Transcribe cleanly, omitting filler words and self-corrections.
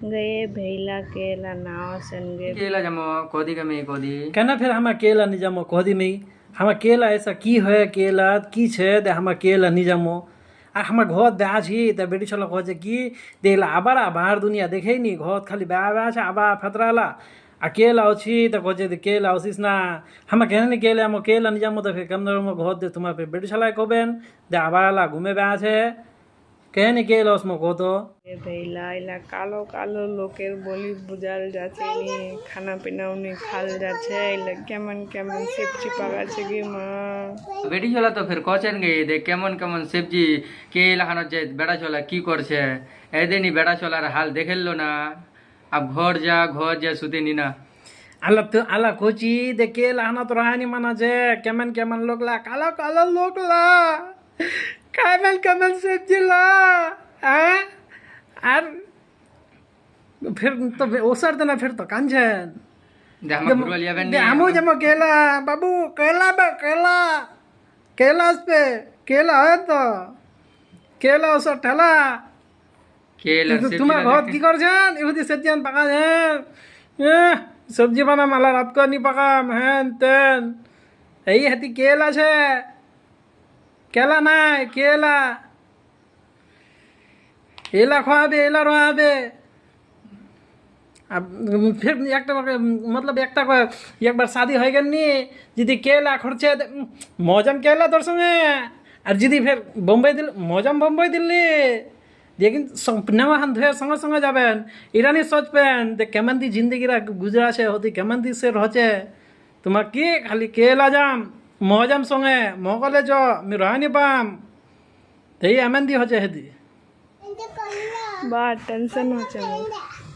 गए भेला केला नाव संगे केला जमो कोदी कमी कोदी केना फिर हम केला नहीं जामो कोदी में हम केला ऐसा की है केला की छे दे हम केला नहीं जामो आ हम घर दे छी त बेटी छला कहे कि देला आबारा बाहर दुनिया देखे नी घर खाली बा छे आबा फतराला आ केला अछि त कहे केला ओसिस ना हम केना नहीं केला हम केला नहीं जामो त फिर कमदर में घर दे तुम्हारे पे बेटी छला कहबेन दे आबाराला घूमे बा छे কেন কে লস মো কত भेला इला कालो कालो लोकेर बोली बुझाल जाছে নি খানা পিনা উনি খাল যাচ্ছে ইলা কেমন কেমন সবজি পাকাছে গে মা বেটি চলা তো ফির কচেন গে দেখ কেমন কেমন সবজি কে লাগানো যায় বেটা চলা কি করছে এদিনই বেটা চলার হাল দেখেললো না अब घर जा सुते नी ना আলা কোচি দেখে লাহানা তো রাহানি মানা যে কেমন কেমন লোকলা কালো কালো লোকলা কেমন কেমন সবজি লা হ্যাঁ আর फिर तो ओसर देना फिर तो कांझन दे हम बुरवलिया बन दे हमो जमो केला बाबू केला बे केला केला पे केला है तो केला ओसर ठेला केला तुम्हार घर की करছেন ইহুদি সবজিয়ান পাকা দেন সবজি বানা মালা রাত কর নি পাকা হেন তেন এই হাতি কেলা আছে কেলা নাই কেলা এলা খাওয়াবে এলা রাবে फिर एक मतलब एक बार शादी हो गई नी जी केला खर्चे मौजम केला तोर संगे और जी फिर बम्बई दिल मौजम बम्बई दिल्ली लेकिन नेवा हान धोए संगे संगे जाबेन इरानी सोचबेन दे केमन दी जिंदगी गुजरा छे होती केमन दी से रहचे तुम्हार की खाली केला जाम मौजम संगे मगले जो मी रहनी पाम तेई एमन दी होचे हेदी বা টেনশন হচ্ছে আমার